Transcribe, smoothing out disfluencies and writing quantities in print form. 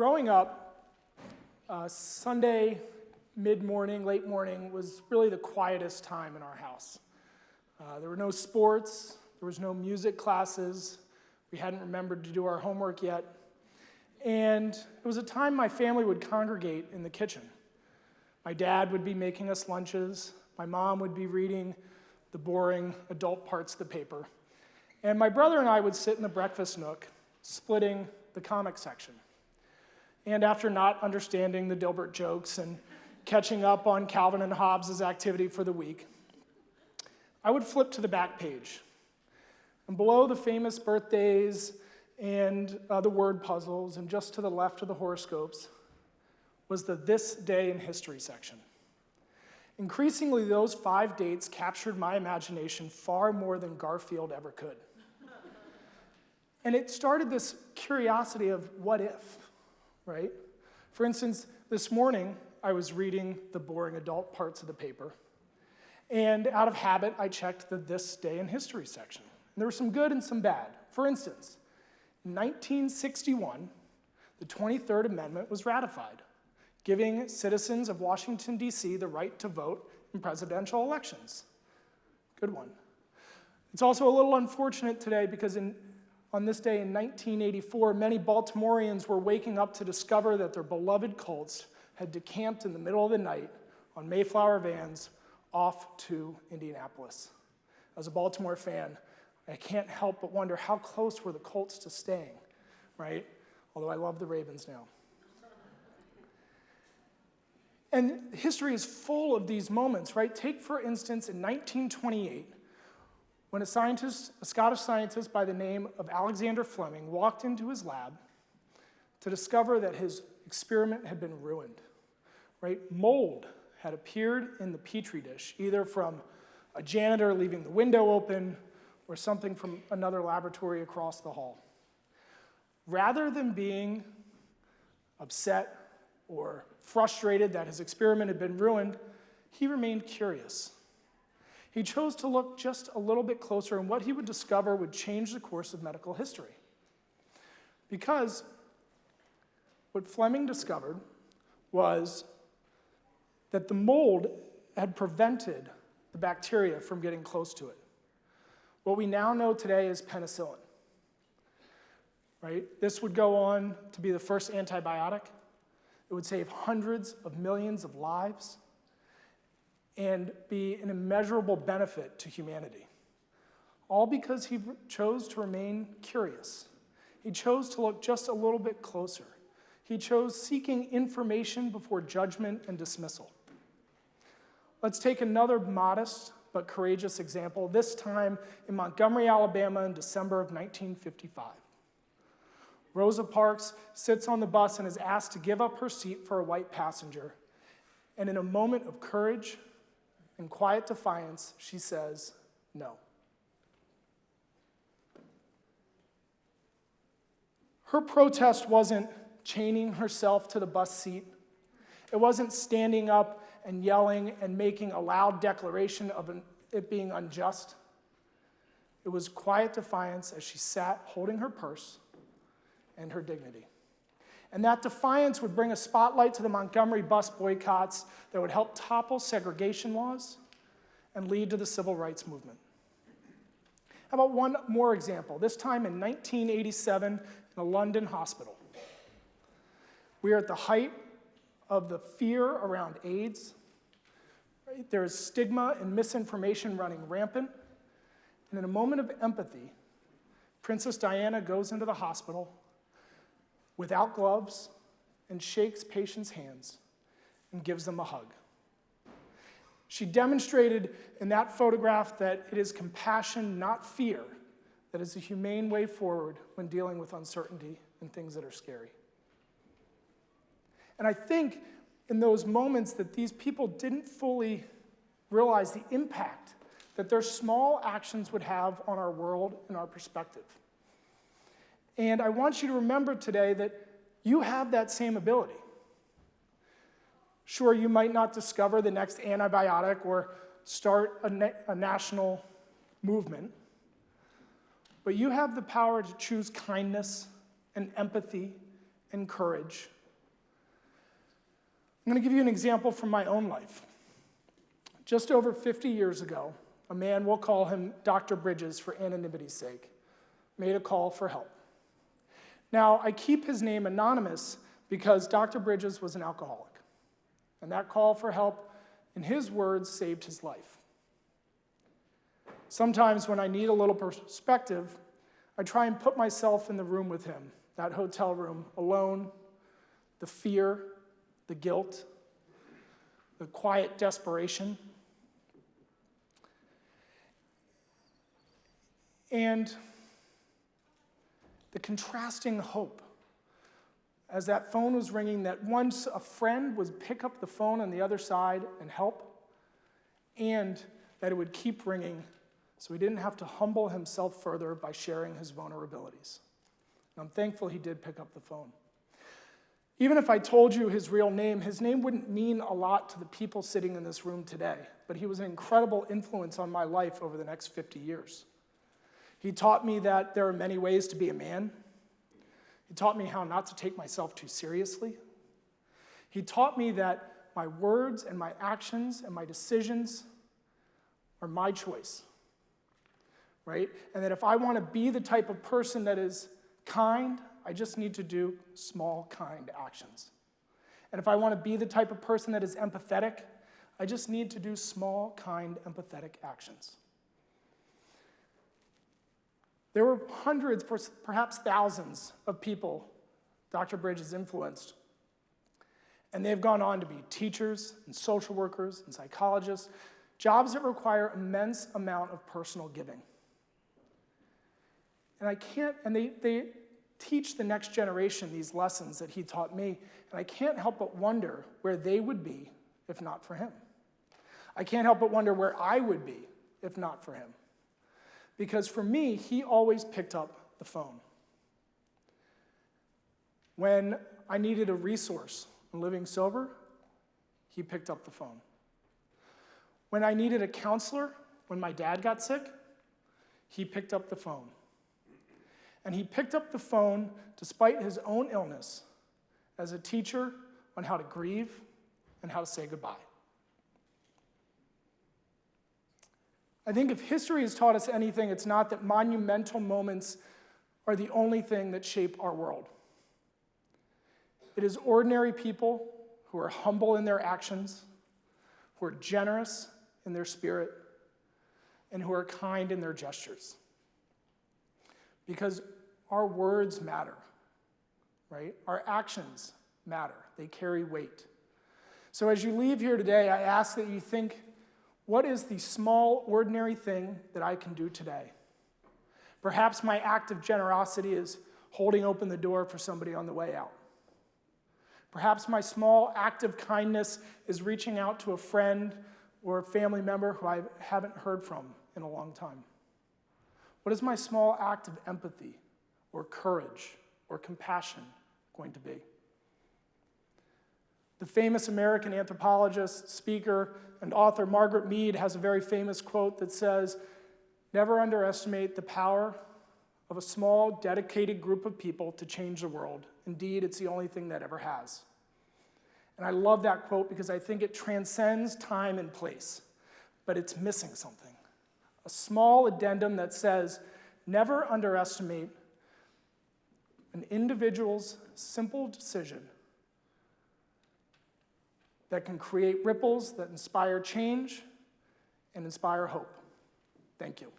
Growing up, Sunday mid-morning, late morning was really the quietest time in our house. There were no sports, there was no music classes, we hadn't remembered to do our homework yet, and it was a time my family would congregate in the kitchen. My dad would be making us lunches, my mom would be reading the boring adult parts of the paper, and my brother and I would sit in the breakfast nook, splitting the comic section. And after not understanding the Dilbert jokes and catching up on Calvin and Hobbes' activity for the week, I would flip to the back page. And below the famous birthdays and the word puzzles, and just to the left of the horoscopes, was the This Day in History section. Increasingly, those 5 dates captured my imagination far more than Garfield ever could. And it started this curiosity of what if, right? For instance, this morning, I was reading the boring adult parts of the paper, and out of habit, I checked the This Day in History section. And there was some good and some bad. For instance, in 1961, the 23rd Amendment was ratified, giving citizens of Washington, D.C. the right to vote in presidential elections. Good one. It's also a little unfortunate today because on this day in 1984, many Baltimoreans were waking up to discover that their beloved Colts had decamped in the middle of the night on Mayflower vans off to Indianapolis. As a Baltimore fan, I can't help but wonder how close were the Colts to staying, right? Although I love the Ravens now. And history is full of these moments, right? Take, for instance, in 1928, when a Scottish scientist by the name of Alexander Fleming walked into his lab to discover that his experiment had been ruined, right? Mold had appeared in the petri dish, either from a janitor leaving the window open or something from another laboratory across the hall. Rather than being upset or frustrated that his experiment had been ruined, he remained curious. He chose to look just a little bit closer, and what he would discover would change the course of medical history. Because what Fleming discovered was that the mold had prevented the bacteria from getting close to it. What we now know today is penicillin, right? This would go on to be the first antibiotic. It would save hundreds of millions of lives and be an immeasurable benefit to humanity. All because he chose to remain curious. He chose to look just a little bit closer. He chose seeking information before judgment and dismissal. Let's take another modest but courageous example, this time in Montgomery, Alabama in December of 1955. Rosa Parks sits on the bus and is asked to give up her seat for a white passenger. And in a moment of courage and quiet defiance, she says, no. Her protest wasn't chaining herself to the bus seat. It wasn't standing up and yelling and making a loud declaration of it being unjust. It was quiet defiance as she sat holding her purse and her dignity. And that defiance would bring a spotlight to the Montgomery bus boycotts that would help topple segregation laws and lead to the civil rights movement. How about one more example, this time in 1987 in a London hospital. We are at the height of the fear around AIDS. Right? There is stigma and misinformation running rampant. And in a moment of empathy, Princess Diana goes into the hospital without gloves and shakes patients' hands and gives them a hug. She demonstrated in that photograph that it is compassion, not fear, that is a humane way forward when dealing with uncertainty and things that are scary. And I think in those moments that these people didn't fully realize the impact that their small actions would have on our world and our perspective. And I want you to remember today that you have that same ability. Sure, you might not discover the next antibiotic or start a national movement, but you have the power to choose kindness and empathy and courage. I'm going to give you an example from my own life. Just over 50 years ago, a man, we'll call him Dr. Bridges for anonymity's sake, made a call for help. Now, I keep his name anonymous because Dr. Bridges was an alcoholic, and that call for help, in his words, saved his life. Sometimes when I need a little perspective, I try and put myself in the room with him, that hotel room, alone, the fear, the guilt, the quiet desperation. And the contrasting hope. As that phone was ringing, that once a friend would pick up the phone on the other side and help, and that it would keep ringing so he didn't have to humble himself further by sharing his vulnerabilities. And I'm thankful he did pick up the phone. Even if I told you his name wouldn't mean a lot to the people sitting in this room today, but he was an incredible influence on my life over the next 50 years. He taught me that there are many ways to be a man. He taught me how not to take myself too seriously. He taught me that my words and my actions and my decisions are my choice, right? And that if I want to be the type of person that is kind, I just need to do small, kind actions. And if I want to be the type of person that is empathetic, I just need to do small, kind, empathetic actions. There were hundreds, perhaps thousands of people Dr. Bridges influenced. And they've gone on to be teachers and social workers and psychologists, jobs that require immense amount of personal giving. And they teach the next generation these lessons that he taught me, and I can't help but wonder where they would be if not for him. I can't help but wonder where I would be if not for him. Because for me, he always picked up the phone. When I needed a resource in living sober, he picked up the phone. When I needed a counselor, when my dad got sick, he picked up the phone. And he picked up the phone despite his own illness as a teacher on how to grieve and how to say goodbye. I think if history has taught us anything, it's not that monumental moments are the only thing that shape our world. It is ordinary people who are humble in their actions, who are generous in their spirit, and who are kind in their gestures. Because our words matter, right? Our actions matter. They carry weight. So as you leave here today, I ask that you think, what is the small, ordinary thing that I can do today? Perhaps my act of generosity is holding open the door for somebody on the way out. Perhaps my small act of kindness is reaching out to a friend or a family member who I haven't heard from in a long time. What is my small act of empathy or courage or compassion going to be? The famous American anthropologist, speaker, and author Margaret Mead has a very famous quote that says, "Never underestimate the power of a small, dedicated group of people to change the world. Indeed, it's the only thing that ever has." And I love that quote because I think it transcends time and place, but it's missing something. A small addendum that says, never underestimate an individual's simple decision that can create ripples that inspire change and inspire hope. Thank you.